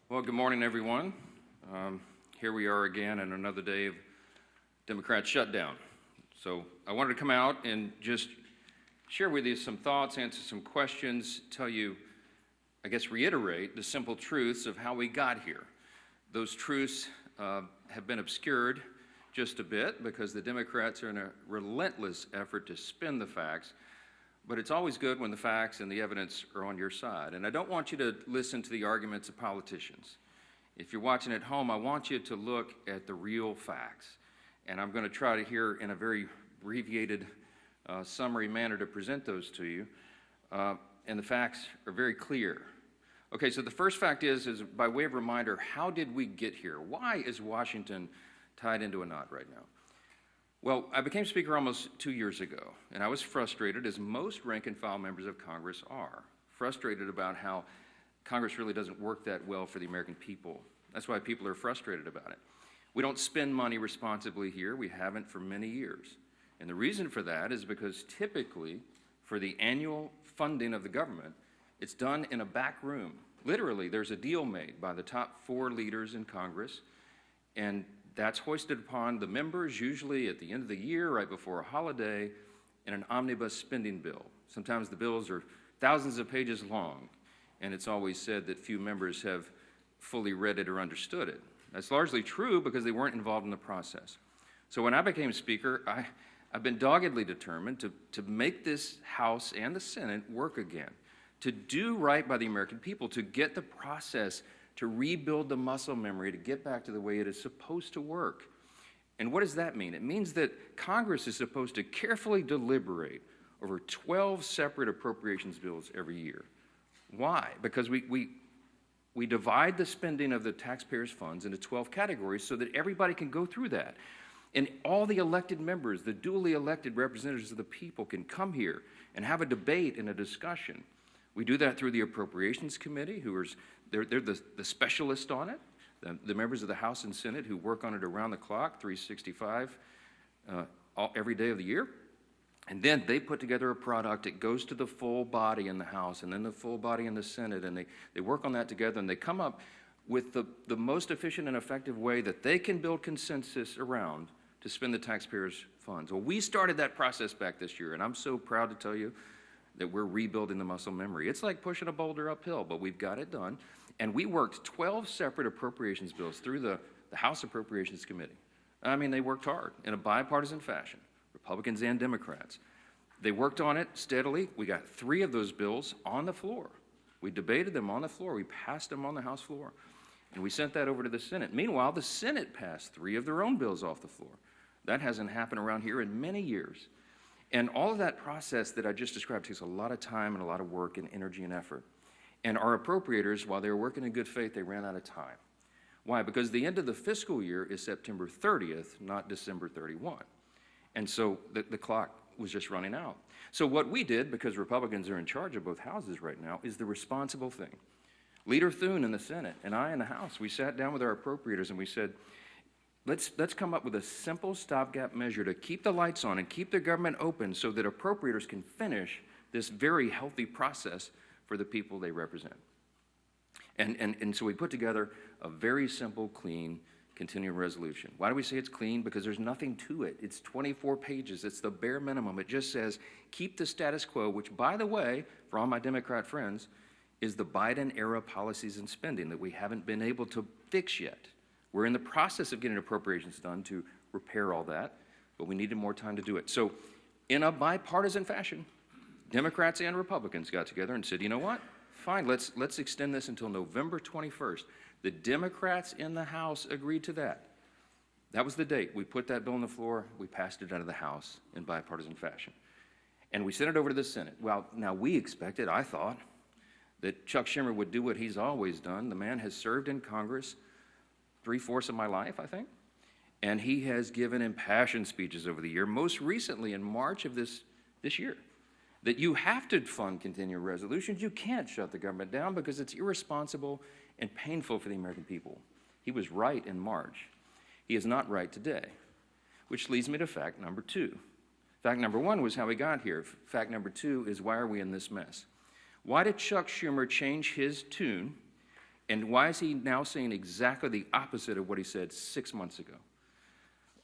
Well, good morning, everyone. Here we are again on another day of Democrat shutdown. So I wanted to come out and just share with you some thoughts, answer some questions, tell you, I guess, reiterate the simple truths of how we got here. Those truths have been obscured just a bit because the Democrats are in a relentless effort to spin the facts, but it's always good when the facts and the evidence are on your side. And I don't want you to listen to the arguments of politicians. If you're watching at home, I want you to look at the real facts. And I'm going to try to here in a very abbreviated summary manner to present those to you. And the facts are very clear. Okay, so the first fact is by way of reminder, how did we get here? Why is Washington tied into a knot right now? Well, I became Speaker almost 2 years ago, and I was frustrated, as most rank-and-file members of Congress are, frustrated about how Congress really doesn't work that well for the American people. That's why people are frustrated about it. We don't spend money responsibly here. We haven't for many years. And the reason for that is because typically, for the annual funding of the government, it's done in a back room. Literally, there's a deal made by the top 4 leaders in Congress, and that's hoisted upon the members, usually at the end of the year, right before a holiday, in an omnibus spending bill. Sometimes the bills are thousands of pages long, and it's always said that few members have fully read it or understood it. That's largely true because they weren't involved in the process. So when I became Speaker, I've been doggedly determined to make this House and the Senate work again, to do right by the American people, to get the process, to rebuild the muscle memory, to get back to the way it is supposed to work. And what does that mean? It means that Congress is supposed to carefully deliberate over 12 separate appropriations bills every year. Why? Because we divide the spending of the taxpayers' funds into 12 categories so that everybody can go through that. And all the elected members, the duly elected representatives of the people, can come here and have a debate and a discussion. We do that through the Appropriations Committee, they're the specialists on it, the members of the House and Senate who work on it around the clock, 365, every day of the year. And then they put together a product. It goes to the full body in the House and then the full body in the Senate, and they work on that together, and they come up with the most efficient and effective way that they can build consensus around to spend the taxpayers' funds. Well, we started that process back this year, and I'm so proud to tell you that we're rebuilding the muscle memory. It's like pushing a boulder uphill, but we've got it done. And we worked 12 separate appropriations bills through the House Appropriations Committee. I mean, they worked hard in a bipartisan fashion, Republicans and Democrats. They worked on it steadily. We got 3 of those bills on the floor. We debated them on the floor. We passed them on the House floor. And we sent that over to the Senate. Meanwhile, the Senate passed 3 of their own bills off the floor. That hasn't happened around here in many years. And all of that process that I just described takes a lot of time and a lot of work and energy and effort. And our appropriators, while they were working in good faith, they ran out of time. Why? Because the end of the fiscal year is September 30th, not December 31. And so the clock was just running out. So what we did, because Republicans are in charge of both houses right now, is the responsible thing. Leader Thune in the Senate and I in the House, we sat down with our appropriators and we said, Let's come up with a simple stopgap measure to keep the lights on and keep the government open so that appropriators can finish this very healthy process for the people they represent. And so we put together a very simple, clean, continuing resolution. Why do we say it's clean? Because there's nothing to it. It's 24 pages. It's the bare minimum. It just says, keep the status quo, which, by the way, for all my Democrat friends, is the Biden-era policies and spending that we haven't been able to fix yet. We're in the process of getting appropriations done to repair all that, but we needed more time to do it. So in a bipartisan fashion, Democrats and Republicans got together and said, you know what? Fine, let's extend this until November 21st. The Democrats in the House agreed to that. That was the date. We put that bill on the floor. We passed it out of the House in bipartisan fashion. And we sent it over to the Senate. Well, now we expected, I thought, that Chuck Schumer would do what he's always done. The man has served in Congress 3/4 of my life, I think. And he has given impassioned speeches over the year, most recently in March of this year, that you have to fund continuing resolutions. You can't shut the government down because it's irresponsible and painful for the American people. He was right in March. He is not right today, which leads me to fact number 2. Fact number 1 was how we got here. Fact number 2 is why are we in this mess? Why did Chuck Schumer change his tune And why is he now saying exactly the opposite of what he said 6 months ago?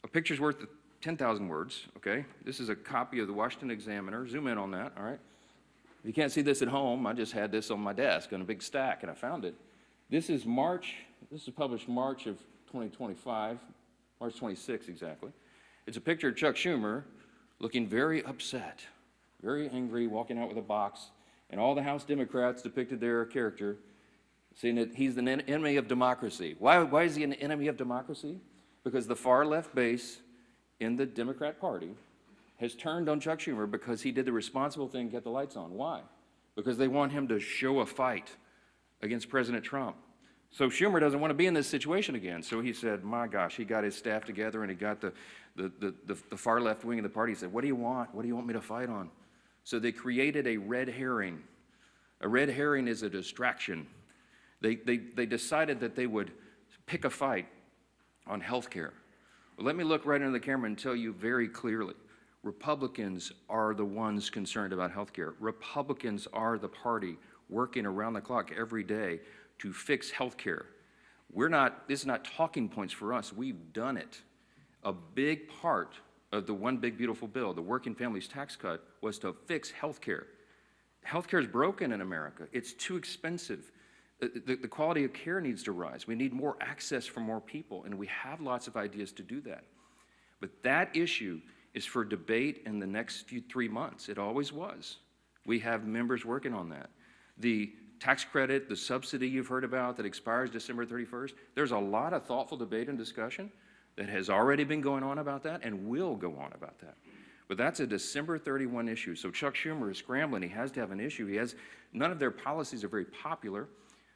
A picture's worth 10,000 words, okay? This is a copy of the Washington Examiner. Zoom in on that, all right? If you can't see this at home, I just had this on my desk on a big stack, and I found it. This is published March of 2025, March 26 exactly. It's a picture of Chuck Schumer looking very upset, very angry, walking out with a box, and all the House Democrats depicted their character, saying that he's an enemy of democracy. Why is he an enemy of democracy? Because the far left base in the Democrat Party has turned on Chuck Schumer because he did the responsible thing, get the lights on. Why? Because they want him to show a fight against President Trump. So Schumer doesn't want to be in this situation again. So he said, my gosh, he got his staff together and he got the far left wing of the party. He said, what do you want? What do you want me to fight on? So they created a red herring. A red herring is a distraction. They decided that they would pick a fight on health care. Well, let me look right into the camera and tell you very clearly, Republicans are the ones concerned about health care. Republicans are the party working around the clock every day to fix health care. This is not talking points for us. We've done it. A big part of the One Big Beautiful Bill, the Working Families Tax Cut, was to fix health care. Health care is broken in America. It's too expensive. The quality of care needs to rise. We need more access for more people, and we have lots of ideas to do that. But that issue is for debate in the next 3 months. It always was. We have members working on that. The tax credit, the subsidy you've heard about that expires December 31st, there's a lot of thoughtful debate and discussion that has already been going on about that and will go on about that. But that's a December 31 issue. So Chuck Schumer is scrambling. He has to have an issue. None of their policies are very popular.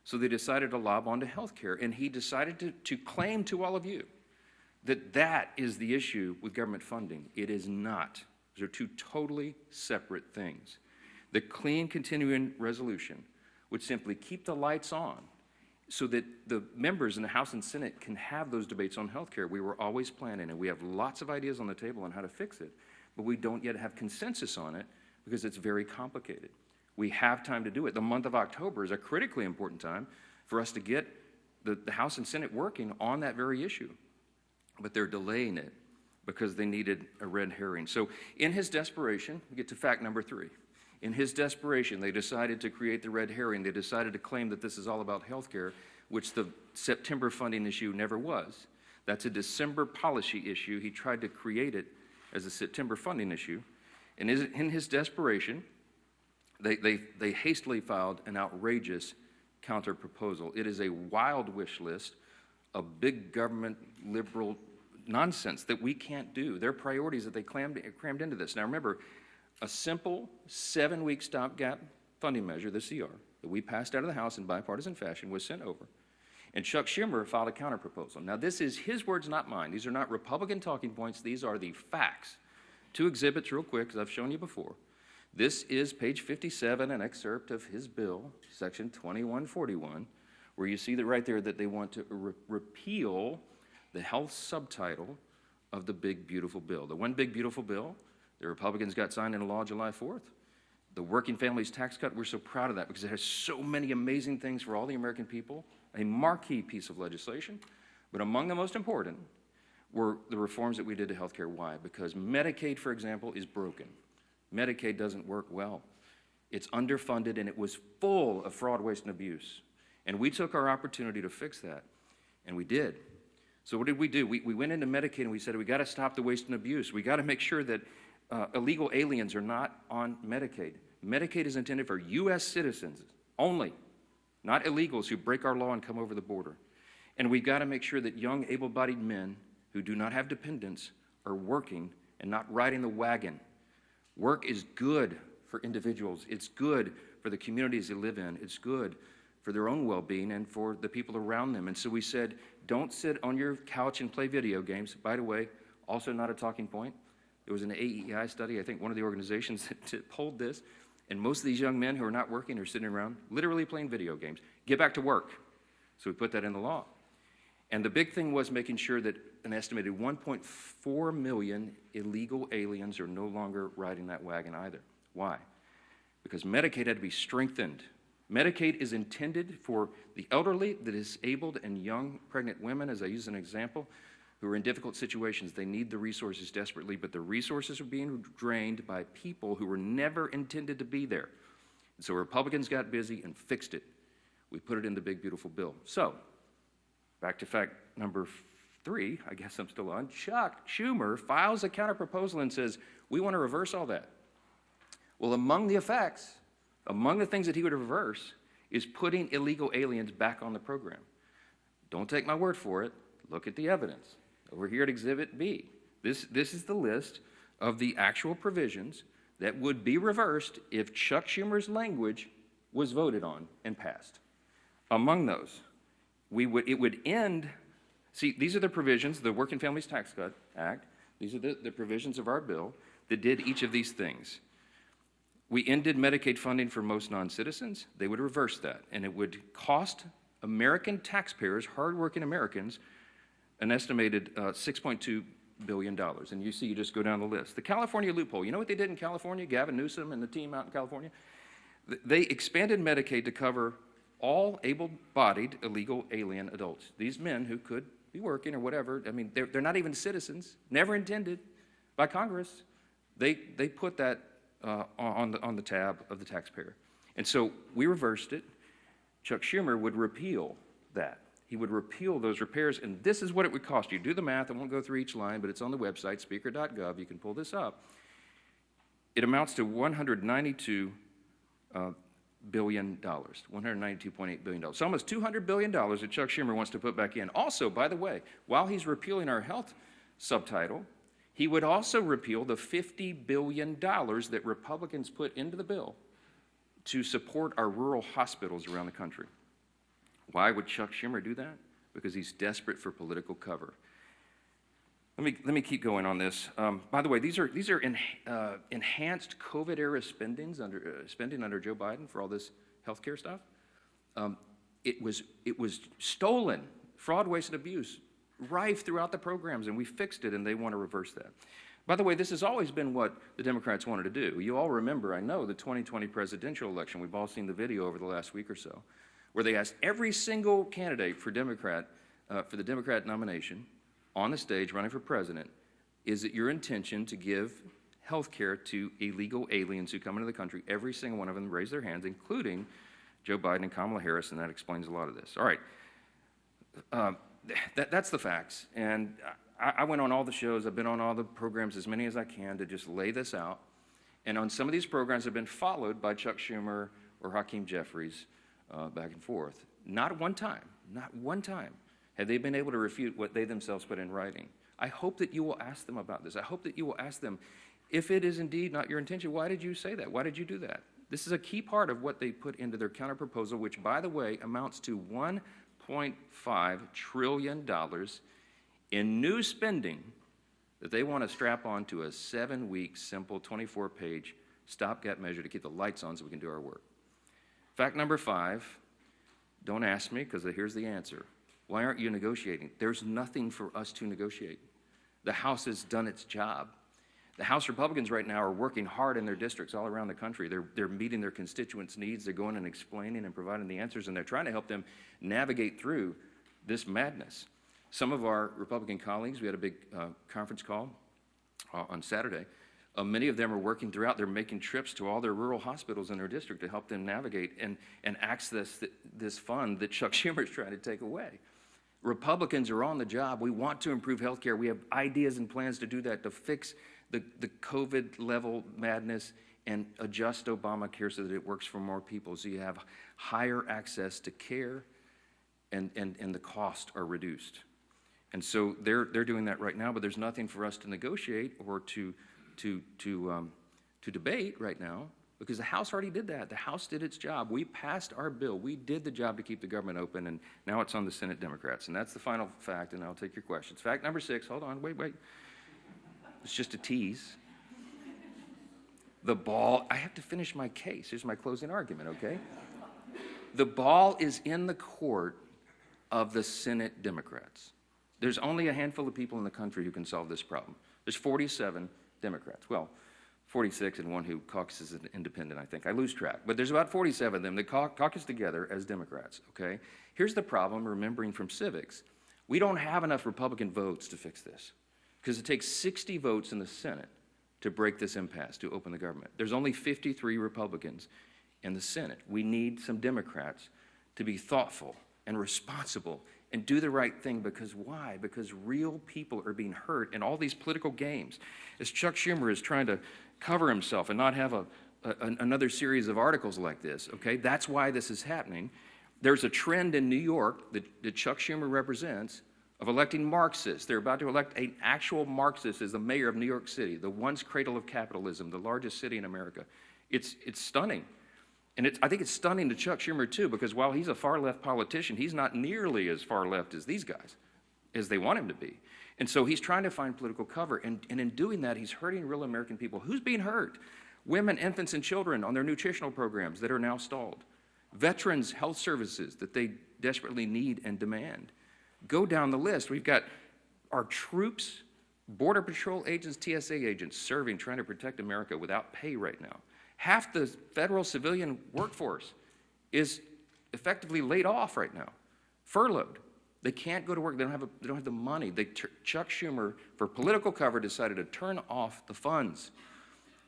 So they decided to lob onto health care, and he decided to claim to all of you that that is the issue with government funding. It is not. Those are two totally separate things. The clean continuing resolution would simply keep the lights on so that the members in the House and Senate can have those debates on health care. We were always planning, and we have lots of ideas on the table on how to fix it, but we don't yet have consensus on it because it's very complicated. We have time to do it. The month of October is a critically important time for us to get the House and Senate working on that very issue. But they're delaying it because they needed a red herring. So in his desperation, we get to fact number 3. In his desperation, they decided to create the red herring. They decided to claim that this is all about health care, which the September funding issue never was. That's a December policy issue. He tried to create it as a September funding issue. And in his desperation, they hastily filed an outrageous counterproposal. It is a wild wish list of big government liberal nonsense that we can't do. Their priorities that they crammed into this. Now remember, a simple 7-week stopgap funding measure, the CR, that we passed out of the House in bipartisan fashion was sent over. And Chuck Schumer filed a counterproposal. Now this is his words, not mine. These are not Republican talking points. These are the facts. 2 exhibits real quick, as I've shown you before. This is page 57, an excerpt of his bill, section 2141, where you see that right there that they want to repeal the health subtitle of the Big Beautiful Bill. The One Big Beautiful Bill, the Republicans got signed into law July 4th. The Working Families Tax Cut, we're so proud of that because it has so many amazing things for all the American people, a marquee piece of legislation. But among the most important were the reforms that we did to health care. Why? Because Medicaid, for example, is broken. Medicaid doesn't work well. It's underfunded, and it was full of fraud, waste, and abuse. And we took our opportunity to fix that, and we did. So what did we do? We went into Medicaid, and we said, we got to stop the waste and abuse. We got to make sure that illegal aliens are not on Medicaid. Medicaid is intended for U.S. citizens only, not illegals who break our law and come over the border. And we've got to make sure that young, able-bodied men who do not have dependents are working and not riding the wagon. Work is good for individuals. It's good for the communities they live in. It's good for their own well-being and for the people around them. And so we said, don't sit on your couch and play video games. By the way, also not a talking point. There was an AEI study, I think one of the organizations that polled this, and most of these young men who are not working are sitting around literally playing video games. Get back to work. So we put that in the law. And the big thing was making sure that an estimated 1.4 million illegal aliens are no longer riding that wagon either. Why? Because Medicaid had to be strengthened. Medicaid is intended for the elderly, the disabled, and young pregnant women, as I use an example, who are in difficult situations. They need the resources desperately, but the resources are being drained by people who were never intended to be there. And so Republicans got busy and fixed it. We put it in the big, beautiful bill. So, back to fact number 3, I guess I'm still on. Chuck Schumer files a counterproposal and says, we want to reverse all that. Well, among the effects, among the things that he would reverse is putting illegal aliens back on the program. Don't take my word for it. Look at the evidence. Over here at Exhibit B. This is the list of the actual provisions that would be reversed if Chuck Schumer's language was voted on and passed. Among those, it would end, see, these are the provisions, the Working Families Tax Cut Act, these are the provisions of our bill that did each of these things. We ended Medicaid funding for most non-citizens. They would reverse that, and it would cost American taxpayers, hardworking Americans, an estimated $6.2 billion. And you see, you just go down the list. The California loophole, you know what they did in California? Gavin Newsom and the team out in California? They expanded Medicaid to cover all able-bodied illegal alien adults. These men who could be working or whatever, I mean, they're not even citizens, never intended by Congress. They put that on the tab of the taxpayer. And so we reversed it. Chuck Schumer would repeal that. He would repeal those repairs, and this is what it would cost you. Do the math. I won't go through each line, but it's on the website, speaker.gov. You can pull this up. It amounts to $192 billion, $192.8 billion. So almost $200 billion that Chuck Schumer wants to put back in. Also, by the way, while he's repealing our health subtitle, he would also repeal the $50 billion that Republicans put into the bill to support our rural hospitals around the country. Why would Chuck Schumer do that? Because he's desperate for political cover. Let me keep going on this. By the way, these are enhanced COVID-era spending under Joe Biden for all this healthcare stuff. It was stolen, fraud, waste, and abuse, rife throughout the programs, and we fixed it, and they want to reverse that. By the way, this has always been what the Democrats wanted to do. You all remember, I know, the 2020 presidential election. We've all seen the video over the last week or so, where they asked every single candidate for the Democrat nomination on the stage running for president, is it your intention to give health care to illegal aliens who come into the country? Every single one of them raised their hands, including Joe Biden and Kamala Harris, and that explains a lot of this. All right, that's the facts. And I went on all the shows. I've been on all the programs, as many as I can, to just lay this out. And on some of these programs have been followed by Chuck Schumer or Hakeem Jeffries back and forth. Not one time have they been able to refute what they themselves put in writing. I hope that you will ask them about this. I hope that you will ask them, if it is indeed not your intention, why did you say that? Why did you do that? This is a key part of what they put into their counterproposal, which, by the way, amounts to $1.5 trillion in new spending that they want to strap onto a 7-week, simple, 24-page stopgap measure to keep the lights on so we can do our work. Fact number 5, don't ask me, because here's the answer. Why aren't you negotiating? There's nothing for us to negotiate. The House has done its job. The House Republicans right now are working hard in their districts all around the country. They're meeting their constituents' needs. They're going and explaining and providing the answers, and they're trying to help them navigate through this madness. Some of our Republican colleagues, we had a big conference call on Saturday. Many of them are working throughout. They're making trips to all their rural hospitals in their district to help them navigate and access this fund that Chuck Schumer is trying to take away. Republicans are on the job. We want to improve health care. We have ideas and plans to do that, to fix the COVID level madness and adjust Obamacare so that it works for more people, so you have higher access to care and the costs are reduced. And so they're doing that right now, but there's nothing for us to negotiate or to debate right now, because the House already did that. The House did its job. We passed our bill. We did the job to keep the government open, and now it's on the Senate Democrats. And that's the final fact, and I'll take your questions. Fact number 6, hold on, wait. It's just a tease. The ball, I have to finish my case. Here's my closing argument, okay? The ball is in the court of the Senate Democrats. There's only a handful of people in the country who can solve this problem. There's 47 Democrats. Well, 46 and one who caucuses as an independent, I think. I lose track. But there's about 47 of them that caucus together as Democrats, okay? Here's the problem, remembering from civics. We don't have enough Republican votes to fix this because it takes 60 votes in the Senate to break this impasse, to open the government. There's only 53 Republicans in the Senate. We need some Democrats to be thoughtful and responsible and do the right thing, because why? Because real people are being hurt in all these political games. As Chuck Schumer is trying to cover himself and not have another series of articles like this, okay? That's why this is happening. There's a trend in New York that Chuck Schumer represents of electing Marxists. They're about to elect an actual Marxist as the mayor of New York City, the once cradle of capitalism, the largest city in America. It's stunning. And I think it's stunning to Chuck Schumer, too, because while he's a far-left politician, he's not nearly as far-left as these guys, as they want him to be. And so he's trying to find political cover, and in doing that, he's hurting real American people. Who's being hurt? Women, infants, and children on their nutritional programs that are now stalled. Veterans' health services that they desperately need and demand. Go down the list. We've got our troops, Border Patrol agents, TSA agents serving, trying to protect America without pay right now. Half the federal civilian workforce is effectively laid off right now, furloughed. They can't go to work. They don't have the money. Chuck Schumer, for political cover, decided to turn off the funds,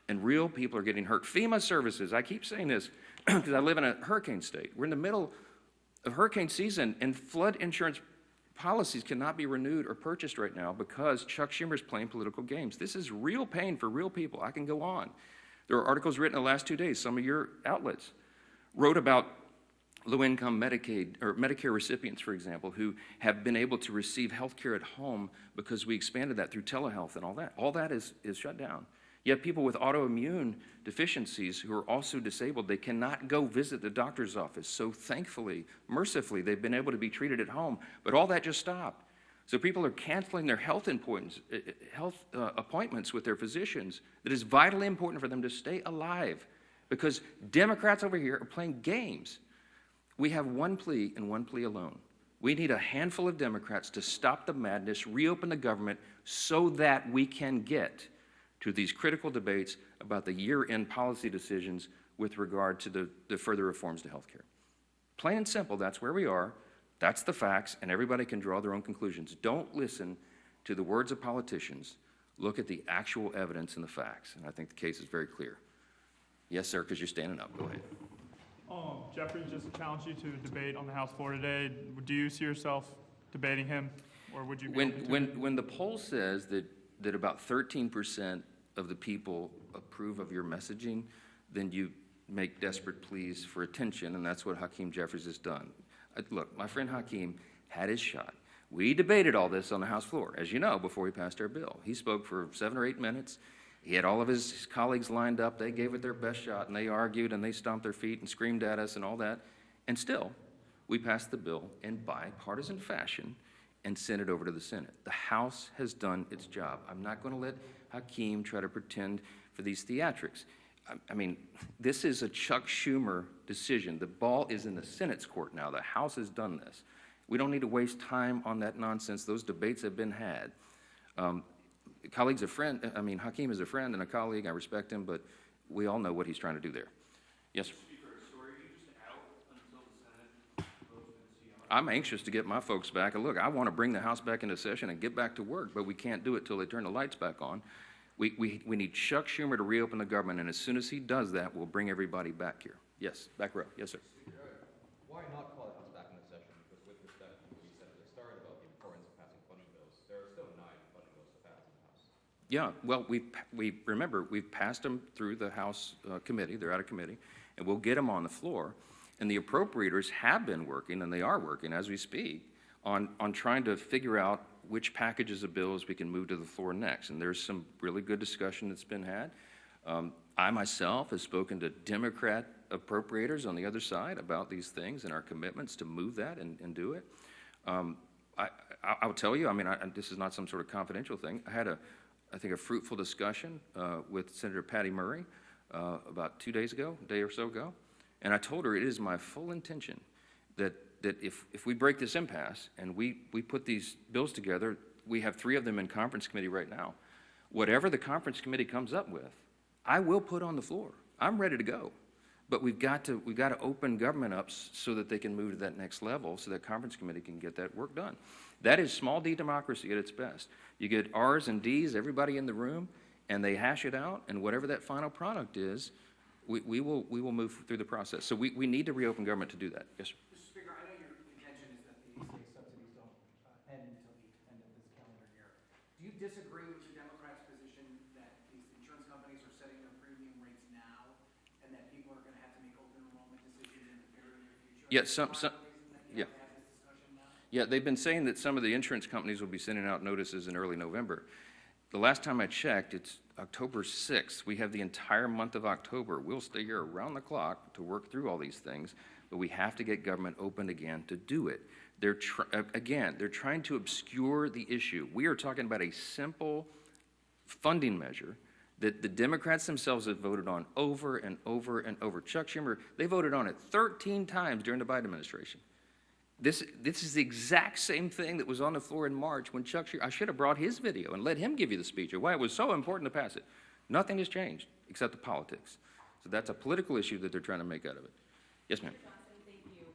and real people are getting hurt. FEMA services. I keep saying this because I live in a hurricane state. We're in the middle of hurricane season, and flood insurance policies cannot be renewed or purchased right now because Chuck Schumer's playing political games. This is real pain for real people. I can go on. There are articles written in the last 2 days. Some of your outlets wrote about low-income Medicaid or Medicare recipients, for example, who have been able to receive health care at home because we expanded that through telehealth and all that. All that is shut down. You have people with autoimmune deficiencies who are also disabled. They cannot go visit the doctor's office. So thankfully, mercifully, they've been able to be treated at home. But all that just stopped. So people are canceling their health appointments with their physicians that is vitally important for them to stay alive, because Democrats over here are playing games. We have one plea and one plea alone. We need a handful of Democrats to stop the madness, reopen the government so that we can get to these critical debates about the year-end policy decisions with regard to the further reforms to health care. Plain and simple, that's where we are. That's the facts, and everybody can draw their own conclusions. Don't listen to the words of politicians. Look at the actual evidence and the facts, and I think the case is very clear. Yes, sir, because you're standing up. Go ahead. Jeffrey just challenged you to debate on the House floor today. Do you see yourself debating him, or would you be when the poll says that about 13% of the people approve of your messaging, then you make desperate pleas for attention, and that's what Hakeem Jeffries has done. Look, my friend Hakeem had his shot. We debated all this on the House floor, as you know, before we passed our bill. He spoke for 7 or 8 minutes. He had all of his colleagues lined up. They gave it their best shot, and they argued, and they stomped their feet and screamed at us and all that. And still, we passed the bill in bipartisan fashion and sent it over to the Senate. The House has done its job. I'm not going to let Hakeem try to pretend for these theatrics. I mean, this is a Chuck Schumer decision. The ball is in the Senate's court now. The House has done this. We don't need to waste time on that nonsense. Those debates have been had. Hakeem is a friend and a colleague. I respect him, but we all know what he's trying to do there. Yes, sir. I'm anxious to get my folks back. And look, I want to bring the House back into session and get back to work, but we can't do it till they turn the lights back on. We need Chuck Schumer to reopen the government, and as soon as he does that, we'll bring everybody back here. Yes, back row. Yes, sir. Why not call the House back into session? Because with respect to what you said at the start about the importance of passing funding bills, there are still 9 funding bills to pass in the House. Yeah, well, we've passed them through the House committee. They're out of committee, and we'll get them on the floor. And the appropriators have been working, and they are working as we speak, on trying to figure out which packages of bills we can move to the floor next. And there's some really good discussion that's been had. I myself have spoken to Democrat appropriators on the other side about these things and our commitments to move that and do it. I'll tell you, this is not some sort of confidential thing. I had I think a fruitful discussion with Senator Patty Murray about 2 days ago, a day or so ago. And I told her it is my full intention that if we break this impasse and we put these bills together, we have 3 of them in conference committee right now. Whatever the conference committee comes up with, I will put on the floor. I'm ready to go. But we've got to open government up so that they can move to that next level, so that conference committee can get that work done. That is small d democracy at its best. You get R's and D's, everybody in the room, and they hash it out, and whatever that final product is, we will move through the process. So we need to reopen government to do that. Yes, sir. Mr. Speaker, I know your intention is that the ACA subsidies don't end until the end of this calendar year. Do you disagree with the Democrats' position that these insurance companies are setting their premium rates now, and that people are going to have to make open enrollment decisions in the very near future? Yeah, Yeah, they've been saying that some of the insurance companies will be sending out notices in early November. The last time I checked, it's October 6th. We have the entire month of October. We'll stay here around the clock to work through all these things, but we have to get government open again to do it. They're trying to obscure the issue. We are talking about a simple funding measure that the Democrats themselves have voted on over and over and over. Chuck Schumer, they voted on it 13 times during the Biden administration. This is the exact same thing that was on the floor in March when Chuck Schumer, I should have brought his video and let him give you the speech of why it was so important to pass it. Nothing has changed except the politics. So that's a political issue that they're trying to make out of it. Yes, ma'am. Thank you.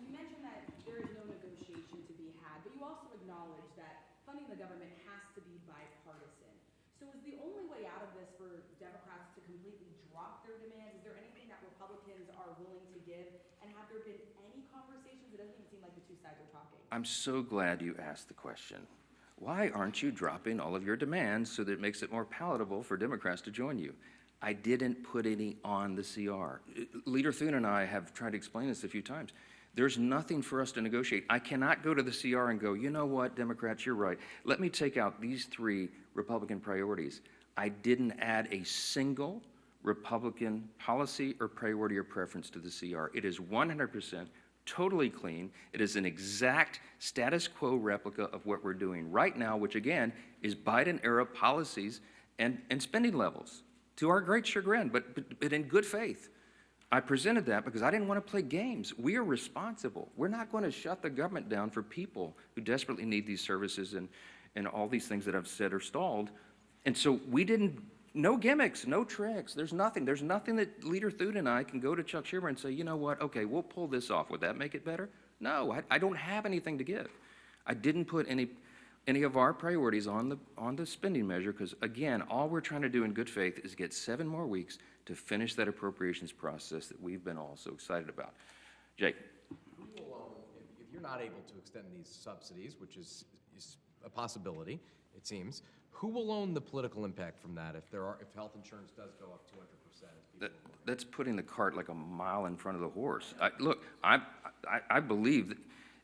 You mentioned that there is no negotiation to be had, but you also acknowledge that funding the government has to be bipartisan. So is the only way out of this for Democrats to completely drop their demands? Is there anything that Republicans are willing to give? And have there been any conversations? It doesn't even seem like the two sides are talking. I'm so glad you asked the question. Why aren't you dropping all of your demands so that it makes it more palatable for Democrats to join you? I didn't put any on the CR. Leader Thune and I have tried to explain this a few times. There's nothing for us to negotiate. I cannot go to the CR and go, you know what, Democrats, you're right. Let me take out these 3 Republican priorities. I didn't add a single Republican policy or priority or preference to the CR. It is 100% totally clean. It is an exact status quo replica of what we're doing right now, which again is Biden-era policies and spending levels, to our great chagrin, but in good faith. I presented that because I didn't want to play games. We are responsible. We're not going to shut the government down for people who desperately need these services and all these things that I've said are stalled. And so we didn't, no gimmicks, no tricks. There's nothing that Leader Thune and I can go to Chuck Schumer and say, you know what, okay, we'll pull this off. Would that make it better? No, I don't have anything to give. I didn't put any of our priorities on the spending measure because, again, all we're trying to do in good faith is get 7 more weeks to finish that appropriations process that we've been all so excited about. Jake. Who will, if you're not able to extend these subsidies, which is a possibility, it seems, who will own the political impact from that if health insurance does go up 200%? That's putting the cart like a mile in front of the horse. Look, I believe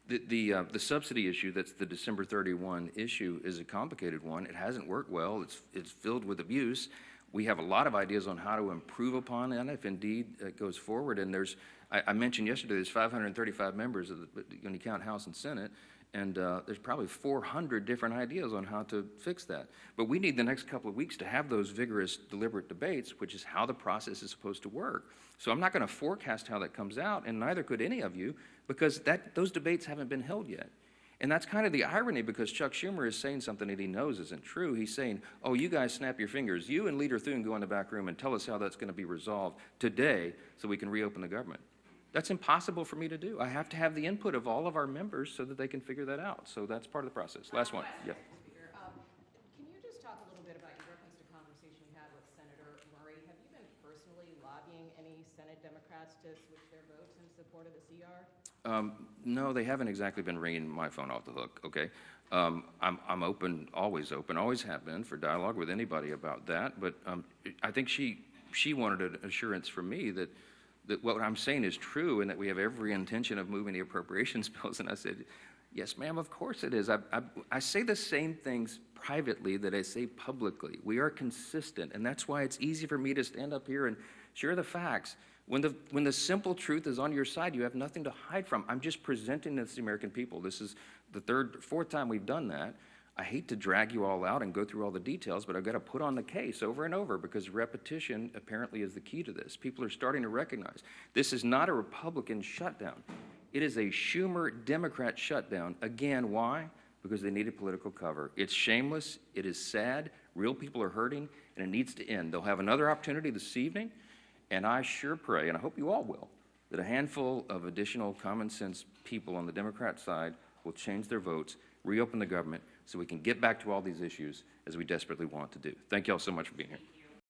that the subsidy issue, that's the December 31 issue, is a complicated one. It hasn't worked well. It's filled with abuse. We have a lot of ideas on how to improve upon that if indeed it goes forward. And I mentioned yesterday, there's 535 members when you count House and Senate, and there's probably 400 different ideas on how to fix that. But we need the next couple of weeks to have those vigorous, deliberate debates, which is how the process is supposed to work. So I'm not going to forecast how that comes out, and neither could any of you, because those debates haven't been held yet. And that's kind of the irony, because Chuck Schumer is saying something that he knows isn't true. He's saying, oh, you guys snap your fingers. You and Leader Thune go in the back room and tell us how that's going to be resolved today so we can reopen the government. That's impossible for me to do. I have to have the input of all of our members so that they can figure that out. So that's part of the process. Last one. Yeah. Speaker, can you just talk a little bit about your reference to conversation you had with Senator Murray? Have you been personally lobbying any Senate Democrats to switch their votes in support of the CR? No, they haven't exactly been ringing my phone off the hook, okay? I'm open, always have been, for dialogue with anybody about that, but I think she wanted an assurance from me that what I'm saying is true and that we have every intention of moving the appropriations bills, and I said, yes, ma'am, of course it is. I say the same things privately that I say publicly. We are consistent, and that's why it's easy for me to stand up here and share the facts. When the simple truth is on your side, you have nothing to hide from. I'm just presenting this to the American people. This is the fourth time we've done that. I hate to drag you all out and go through all the details, but I've got to put on the case over and over because repetition apparently is the key to this. People are starting to recognize this is not a Republican shutdown. It is a Schumer Democrat shutdown. Again, why? Because they needed political cover. It's shameless. It is sad. Real people are hurting. And and it needs to end. They'll have another opportunity this evening, and I sure pray, and I hope you all will, that a handful of additional common-sense people on the Democrat side will change their votes, reopen the government, so we can get back to all these issues as we desperately want to do. Thank you all so much for being here.